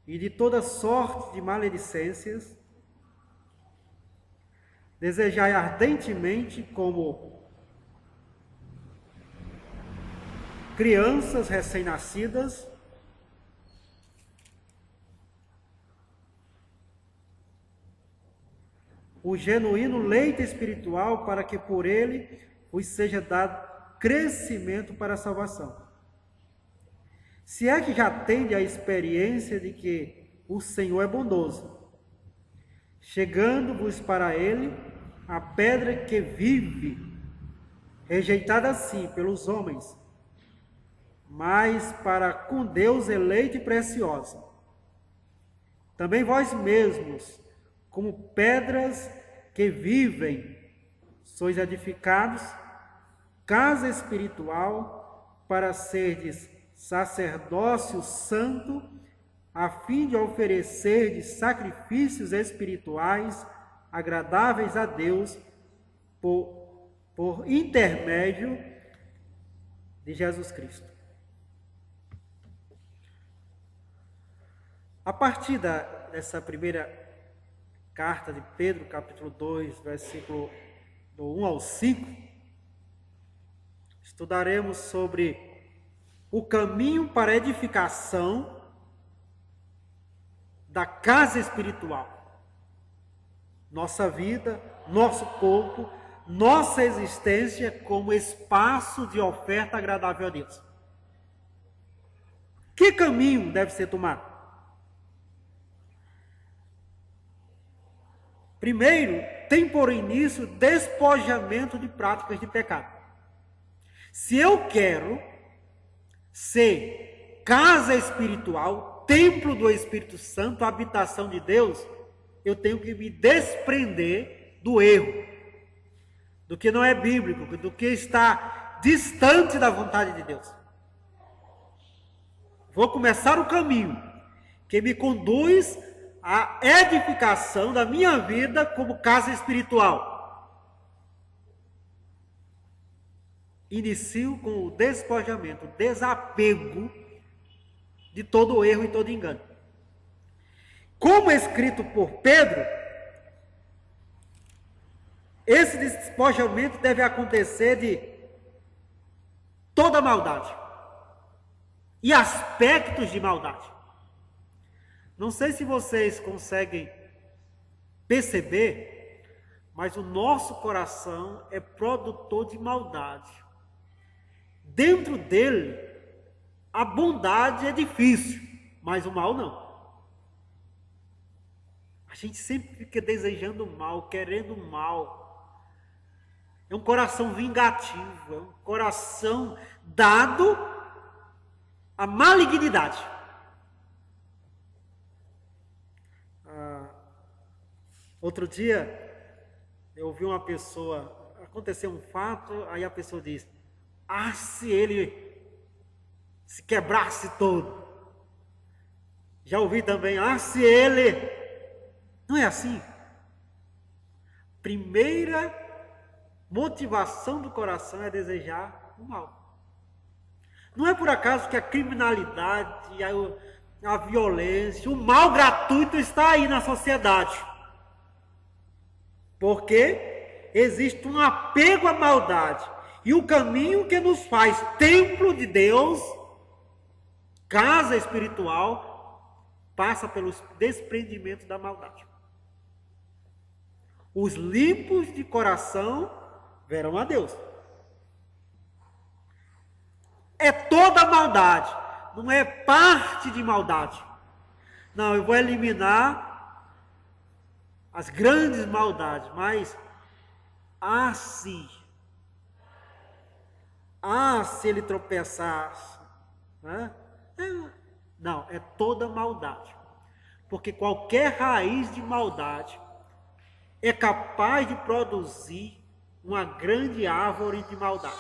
e de toda sorte de maledicências, desejai ardentemente, como crianças recém-nascidas, o genuíno leite espiritual, para que por ele vos seja dado crescimento para a salvação. Se é que já tende a experiência de que o Senhor é bondoso, chegando-vos para ele a pedra que vive, rejeitada sim pelos homens, mas para com Deus eleita e preciosa. Também vós mesmos, como pedras que vivem, sois edificados, casa espiritual, para serdes sacerdócio santo, a fim de oferecerdes sacrifícios espirituais agradáveis a Deus, por intermédio de Jesus Cristo. A partir dessa primeira carta de Pedro, capítulo 2, versículo do 1 ao 5, estudaremos sobre o caminho para a edificação da casa espiritual. Nossa vida, nosso corpo, nossa existência como espaço de oferta agradável a Deus. Que caminho deve ser tomado? Primeiro, tem por início o despojamento de práticas de pecado. Se eu quero ser casa espiritual, templo do Espírito Santo, habitação de Deus, eu tenho que me desprender do erro, do que não é bíblico, do que está distante da vontade de Deus. Vou começar o caminho que me conduz à edificação da minha vida como casa espiritual. Inicio com o despojamento, o desapego de todo erro e todo engano. Como escrito por Pedro, esse despojamento deve acontecer de toda maldade e aspectos de maldade. Não sei se vocês conseguem perceber, mas o nosso coração é produtor de maldade. Dentro dele, a bondade é difícil, mas o mal não. A gente sempre fica desejando o mal, querendo o mal. É um coração vingativo, é um coração dado à malignidade. Outro dia, eu ouvi uma pessoa, aconteceu um fato, aí a pessoa diz, se ele se quebrasse todo. Já ouvi também, se ele... Não é assim. Primeira motivação do coração é desejar o mal. Não é por acaso que a criminalidade, a violência, o mal gratuito está aí na sociedade. Porque existe um apego à maldade. E o caminho que nos faz templo de Deus, casa espiritual, passa pelo desprendimento da maldade. Os limpos de coração verão a Deus. É toda maldade, não é parte de maldade. Não, eu vou eliminar as grandes maldades, mas se ele tropeçasse, né? Não, é toda maldade, porque qualquer raiz de maldade é capaz de produzir uma grande árvore de maldade.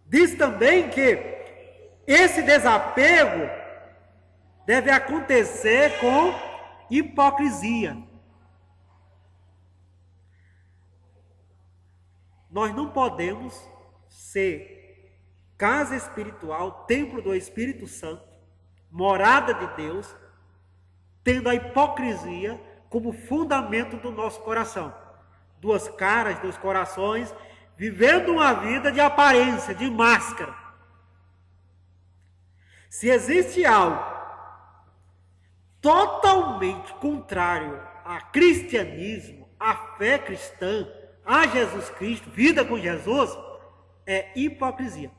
Diz também que esse desapego deve acontecer com hipocrisia. Nós não podemos ser casa espiritual, templo do Espírito Santo, morada de Deus, tendo a hipocrisia como fundamento do nosso coração. Duas caras, dois corações, vivendo uma vida de aparência, de máscara. Se existe algo totalmente contrário a cristianismo, a fé cristã, a Jesus Cristo, vida com Jesus, é hipocrisia.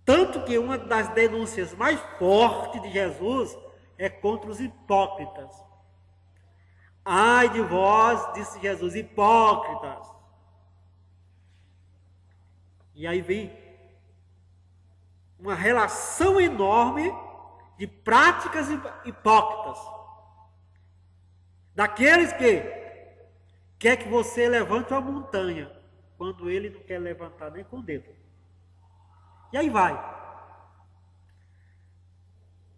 Tanto que uma das denúncias mais fortes de Jesus é contra os hipócritas. Ai de vós, disse Jesus, hipócritas. E aí vem uma relação enorme de práticas hipócritas. Daqueles que quer que você levante uma montanha, quando ele não quer levantar nem com o dedo. E aí vai.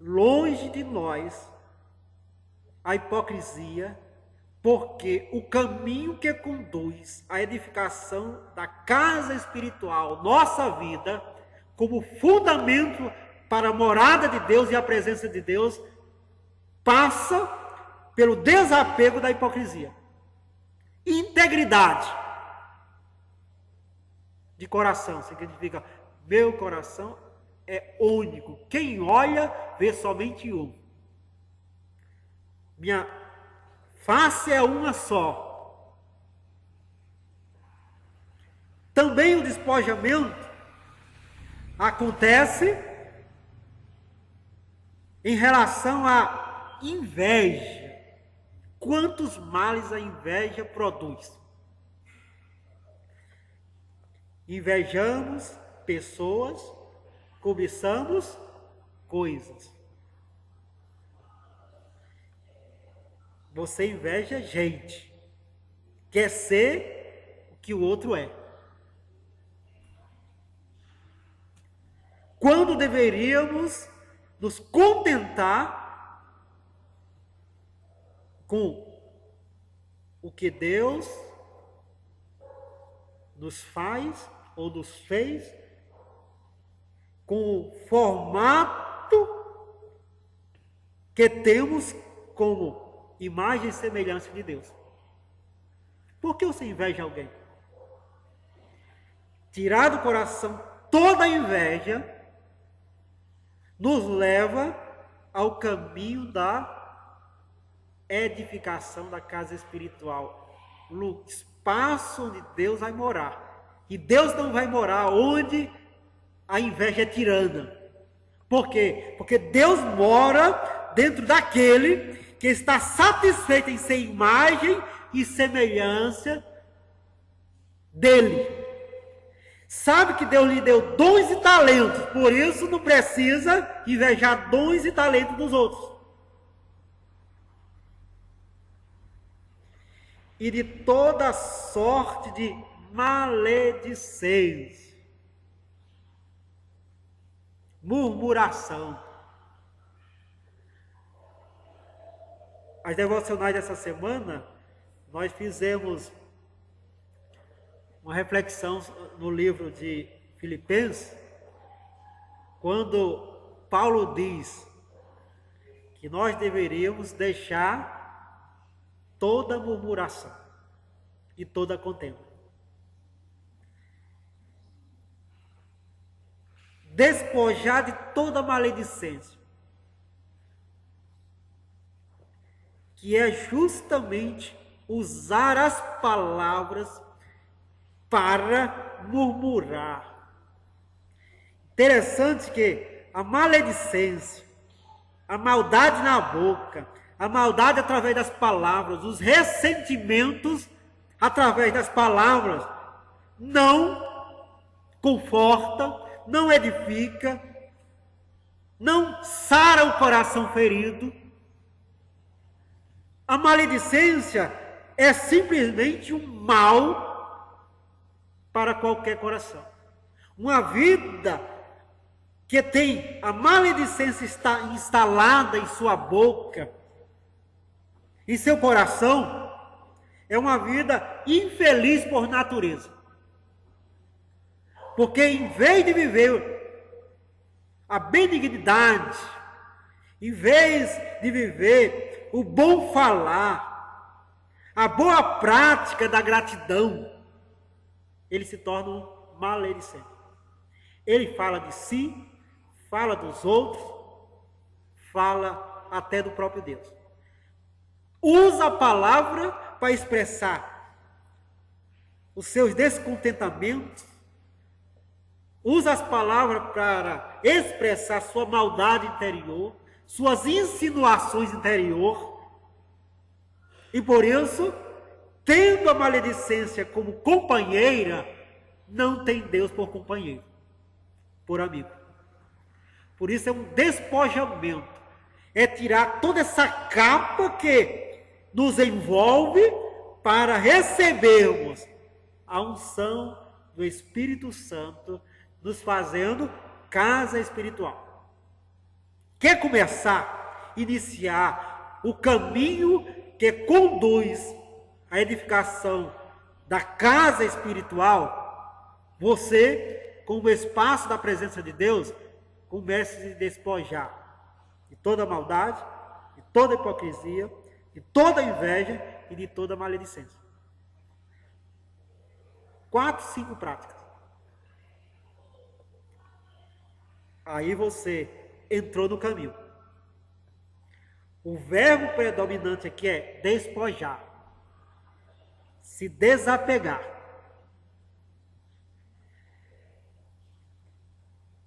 Longe de nós a hipocrisia, porque o caminho que conduz à edificação da casa espiritual, nossa vida, como fundamento para a morada de Deus e a presença de Deus, passa pelo desapego da hipocrisia. Integridade de coração significa: meu coração é único. Quem olha, vê somente um. Minha face é uma só. Também o despojamento acontece em relação à inveja. Quantos males a inveja produz? Invejamos pessoas, cobiçamos coisas. Você inveja gente, quer ser o que o outro é. Quando deveríamos nos contentar com o que Deus nos faz ou nos fez, com o formato que temos como imagem e semelhança de Deus. Por que você inveja alguém? Tirar do coração toda a inveja nos leva ao caminho da edificação da casa espiritual, no espaço onde Deus vai morar. E Deus não vai morar onde a inveja é tirana. Por quê? Porque Deus mora dentro daquele que está satisfeito em ser imagem e semelhança dele. Sabe que Deus lhe deu dons e talentos, por isso não precisa invejar dons e talentos dos outros. E de toda sorte de maledicência, murmuração. As devocionais dessa semana, nós fizemos uma reflexão no livro de Filipenses, quando Paulo diz que nós deveríamos deixar toda murmuração e toda contenda. Despojar de toda maledicência, que é justamente usar as palavras para murmurar. Interessante que a maledicência, a maldade na boca, a maldade através das palavras, os ressentimentos através das palavras, não conforta, não edifica, não sara o coração ferido. A maledicência é simplesmente um mal para qualquer coração. Uma vida que tem a maledicência está instalada em sua boca, em seu coração, é uma vida infeliz por natureza. Porque em vez de viver a benignidade, em vez de viver o bom falar, a boa prática da gratidão, ele se torna um maledicente. Ele fala de si, fala dos outros, fala até do próprio Deus. Usa a palavra para expressar os seus descontentamentos, usa as palavras para expressar sua maldade interior, suas insinuações interior, e por isso, tendo a maledicência como companheira, não tem Deus por companheiro, por amigo. Por isso é um despojamento, é tirar toda essa capa que nos envolve para recebermos a unção do Espírito Santo, nos fazendo casa espiritual. Quer começar, iniciar o caminho que conduz à edificação da casa espiritual? Você, como espaço da presença de Deus, comece a se despojar de toda maldade, de toda hipocrisia, de toda inveja e de toda maledicência. 4, 5 práticas. Aí você entrou no caminho. O verbo predominante aqui é despojar, se desapegar.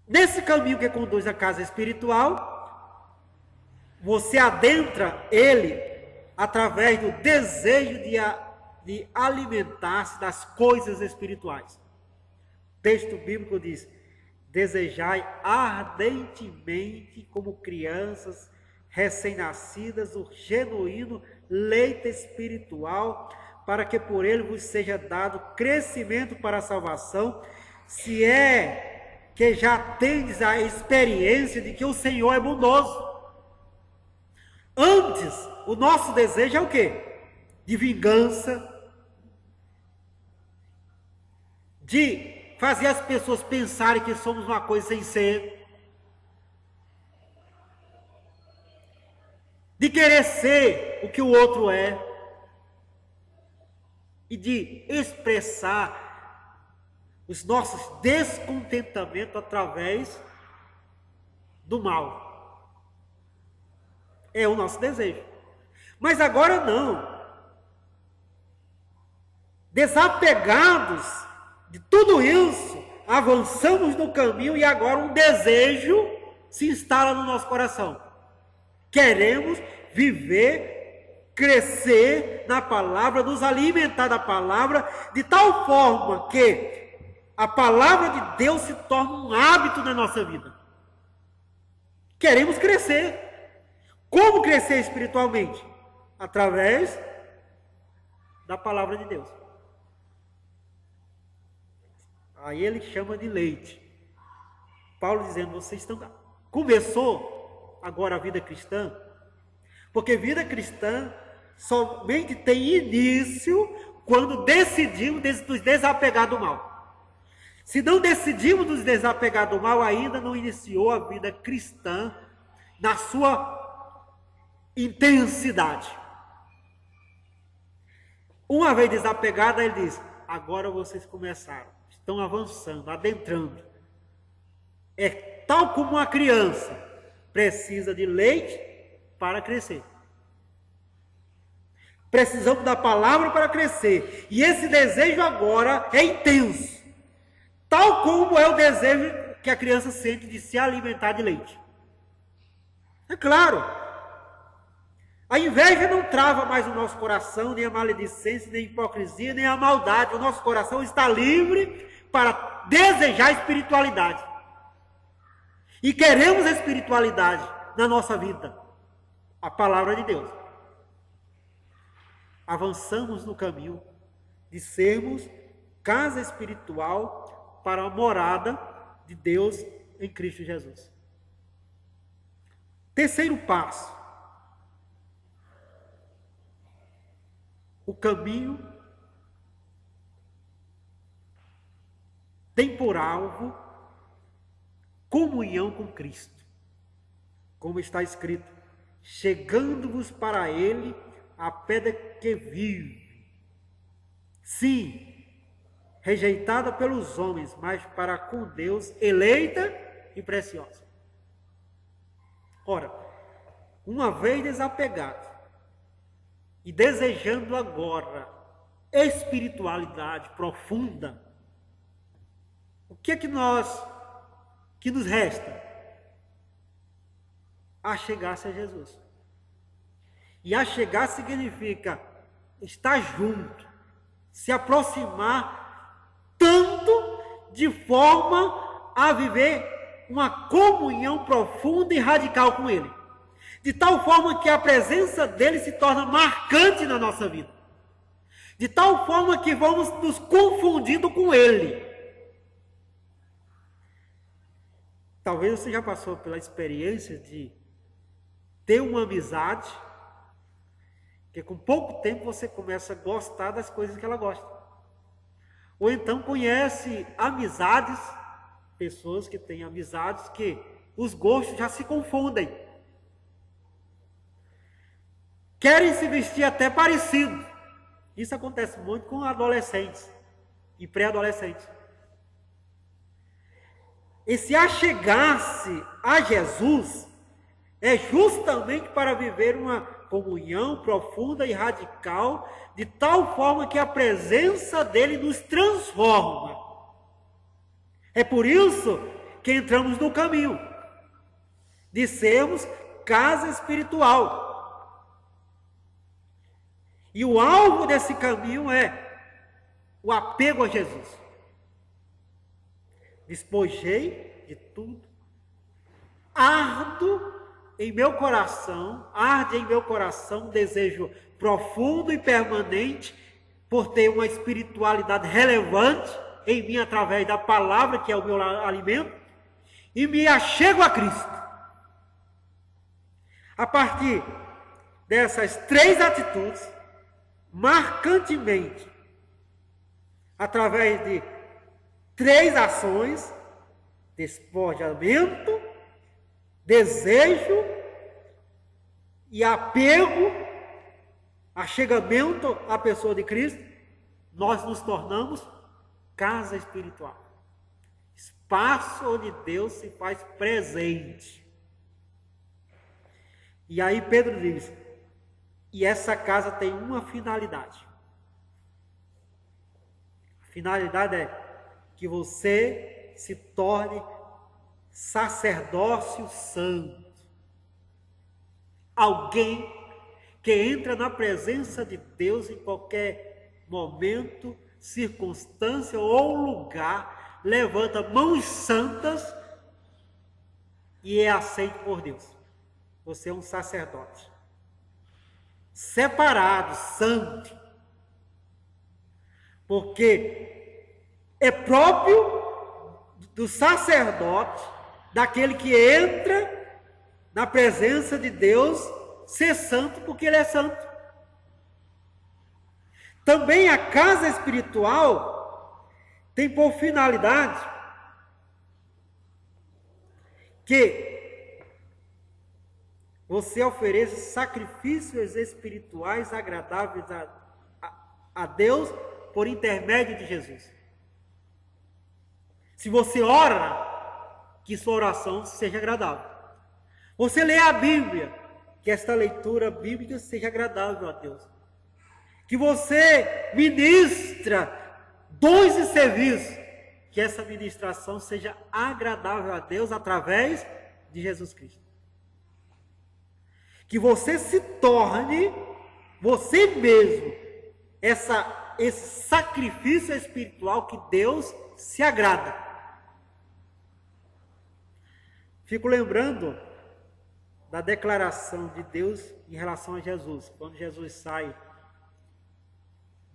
Nesse caminho que conduz à casa espiritual, você adentra ele através do desejo de alimentar-se das coisas espirituais. O texto bíblico diz: desejai ardentemente, como crianças recém-nascidas, o genuíno leite espiritual, para que por ele vos seja dado crescimento para a salvação, se é que já tendes a experiência de que o Senhor é bondoso. Antes, o nosso desejo é o quê? De vingança, de fazer as pessoas pensarem que somos uma coisa sem ser, de querer ser o que o outro é, e de expressar os nossos descontentamentos através do mal. É o nosso desejo. Mas agora não. Desapegados de tudo isso, avançamos no caminho e agora um desejo se instala no nosso coração. Queremos viver, crescer na palavra, nos alimentar da palavra, de tal forma que a palavra de Deus se torna um hábito na nossa vida. Queremos crescer. Como crescer espiritualmente? Através da palavra de Deus. Aí ele chama de leite. Paulo dizendo, vocês estão... Começou agora a vida cristã, porque vida cristã somente tem início quando decidimos nos desapegar do mal. Se não decidimos nos desapegar do mal, ainda não iniciou a vida cristã na sua intensidade. Uma vez desapegada, ele diz, agora vocês começaram, estão avançando, adentrando. É tal como uma criança precisa de leite para crescer. Precisamos da palavra para crescer. E esse desejo agora é intenso. Tal como é o desejo que a criança sente de se alimentar de leite. É claro. A inveja não trava mais o nosso coração, nem a maledicência, nem a hipocrisia, nem a maldade. O nosso coração está livre para desejar a espiritualidade. E queremos a espiritualidade na nossa vida. A palavra de Deus. Avançamos no caminho de sermos casa espiritual para a morada de Deus em Cristo Jesus. Terceiro passo. O caminho tem por alvo comunhão com Cristo. Como está escrito, chegando-vos para ele a pedra que vive. Sim, rejeitada pelos homens, mas para com Deus eleita e preciosa. Ora, uma vez desapegado e desejando agora espiritualidade profunda, o que é que nos resta? Achegar-se a Jesus. E achegar significa estar junto, se aproximar tanto de forma a viver uma comunhão profunda e radical com Ele. De tal forma que a presença dele se torna marcante na nossa vida. De tal forma que vamos nos confundindo com Ele. Talvez você já passou pela experiência de ter uma amizade, que com pouco tempo você começa a gostar das coisas que ela gosta. Ou então conhece amizades, pessoas que têm amizades que os gostos já se confundem. Querem se vestir até parecido. Isso acontece muito com adolescentes e pré-adolescentes. Esse achegar-se a Jesus é justamente para viver uma comunhão profunda e radical, de tal forma que a presença dele nos transforma. É por isso que entramos no caminho de sermos casa espiritual. E o alvo desse caminho é o apego a Jesus. Despojei de tudo, arde em meu coração um desejo profundo e permanente por ter uma espiritualidade relevante em mim através da palavra, que é o meu alimento, e me achego a Cristo. A partir dessas três atitudes, marcantemente, através de três ações: despojamento, desejo e apego, achegamento à pessoa de Cristo, nós nos tornamos casa espiritual, espaço onde Deus se faz presente. E aí Pedro diz, e essa casa tem uma finalidade. A finalidade é que você se torne sacerdócio santo. Alguém que entra na presença de Deus em qualquer momento, circunstância ou lugar, levanta mãos santas e é aceito por Deus. Você é um sacerdote separado, santo, porque é próprio do sacerdote, daquele que entra na presença de Deus, ser santo, porque ele é santo. Também a casa espiritual tem por finalidade que você ofereça sacrifícios espirituais agradáveis a Deus por intermédio de Jesus. Se você ora, que sua oração seja agradável. Você lê a Bíblia, que esta leitura bíblica seja agradável a Deus. Que você ministra dons e serviços, que essa ministração seja agradável a Deus através de Jesus Cristo. Que você se torne, você mesmo, esse sacrifício espiritual que Deus se agrada. Fico lembrando da declaração de Deus em relação a Jesus. Quando Jesus sai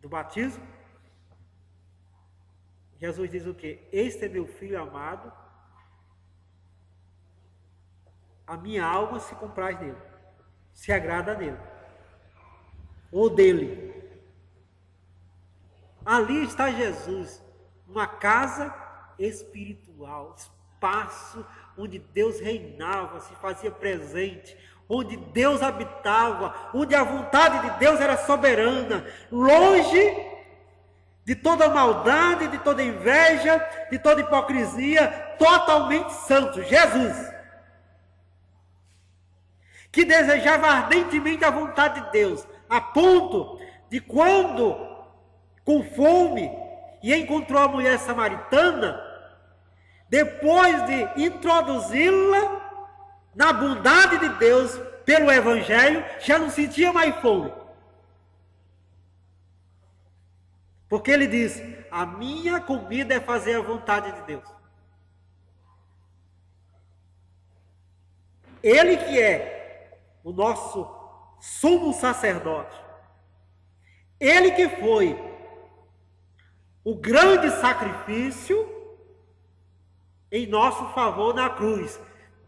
do batismo, Jesus diz o quê? Este é meu filho amado, a minha alma se compraz nele, se agrada nele, ou dele. Ali está Jesus, uma casa espiritual, espaço onde Deus reinava, se fazia presente, onde Deus habitava, onde a vontade de Deus era soberana, longe de toda maldade, de toda inveja, de toda hipocrisia, totalmente santo, Jesus, que desejava ardentemente a vontade de Deus, a ponto de quando, com fome, e encontrou a mulher samaritana, depois de introduzi-la na bondade de Deus pelo Evangelho, já não sentia mais fome. Porque ele diz: a minha comida é fazer a vontade de Deus. Ele que é o nosso sumo sacerdote, ele que foi o grande sacrifício em nosso favor na cruz,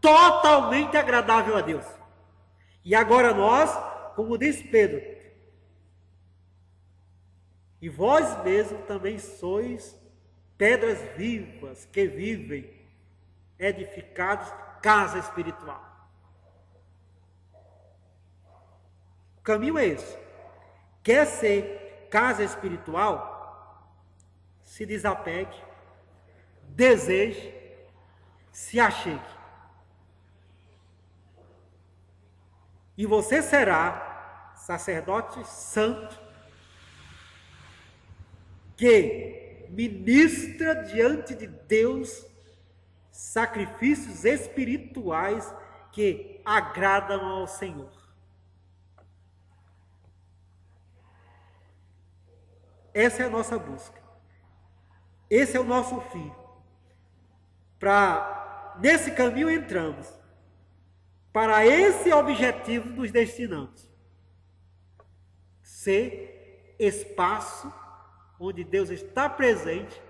totalmente agradável a Deus. E agora nós, como diz Pedro, e vós mesmos também sois pedras vivas que vivem, edificados casa espiritual. O caminho é esse. Quer ser casa espiritual? Se desapegue, deseje, se achegue. E você será sacerdote santo, que ministra diante de Deus sacrifícios espirituais que agradam ao Senhor. Essa é a nossa busca. Esse é o nosso fim. Nesse caminho entramos. Para esse objetivo nos destinamos. Ser espaço onde Deus está presente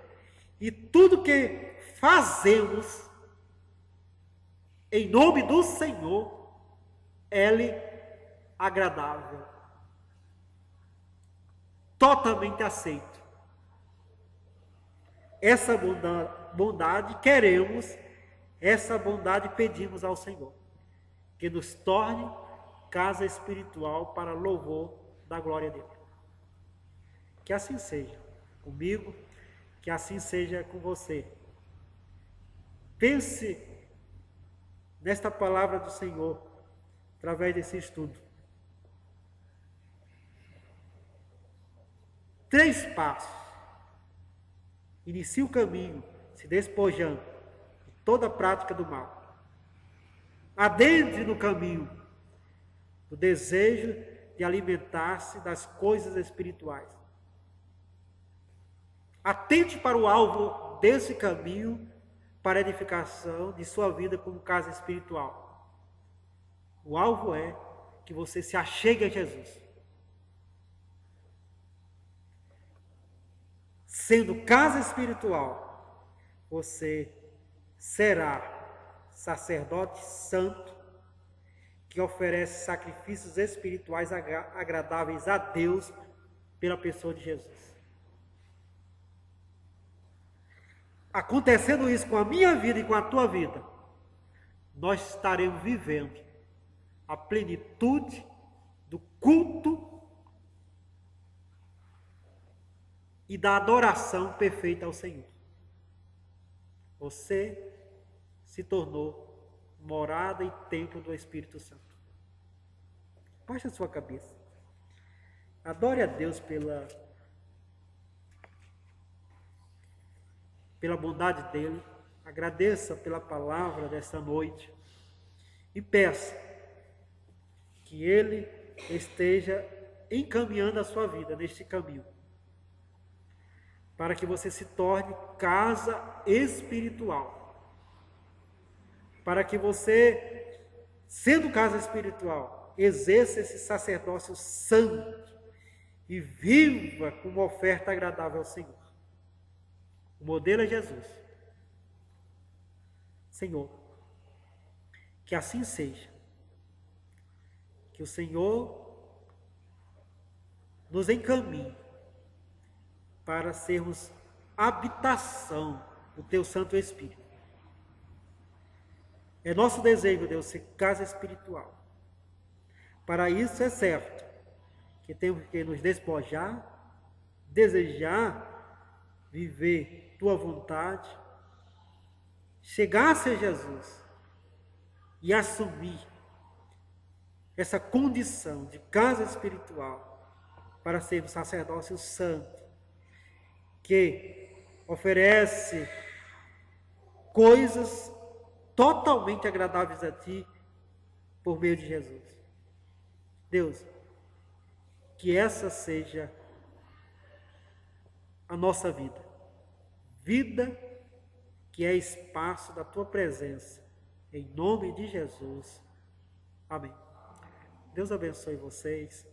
e tudo que fazemos em nome do Senhor é-lhe agradável, totalmente aceito. Essa bondade queremos, essa bondade pedimos ao Senhor, que nos torne casa espiritual para louvor da glória dele. Que assim seja comigo, que assim seja com você. Pense nesta palavra do Senhor, através desse estudo. 3 passos. Inicie o caminho, se despojando de toda a prática do mal. Adentre no caminho do desejo de alimentar-se das coisas espirituais. Atente para o alvo desse caminho para a edificação de sua vida como casa espiritual. O alvo é que você se achegue a Jesus. Sendo casa espiritual, você será sacerdote santo que oferece sacrifícios espirituais agradáveis a Deus pela pessoa de Jesus. Acontecendo isso com a minha vida e com a tua vida, nós estaremos vivendo a plenitude do culto e da adoração perfeita ao Senhor. Você se tornou morada e templo do Espírito Santo. Baixe a sua cabeça. Adore a Deus pela bondade dele, agradeça pela palavra desta noite e peça que ele esteja encaminhando a sua vida neste caminho, para que você se torne casa espiritual, para que você, sendo casa espiritual, exerça esse sacerdócio santo e viva com uma oferta agradável ao Senhor. O modelo é Jesus. Senhor, que assim seja. Que o Senhor nos encaminhe para sermos habitação do Teu Santo Espírito. É nosso desejo, Deus, ser casa espiritual. Para isso é certo que temos que nos despojar, desejar viver tua vontade, chegar a ser Jesus e assumir essa condição de casa espiritual para ser um sacerdócio santo, que oferece coisas totalmente agradáveis a ti por meio de Jesus. Deus, que essa seja a nossa vida. Vida que é espaço da tua presença. Em nome de Jesus. Amém. Deus abençoe vocês.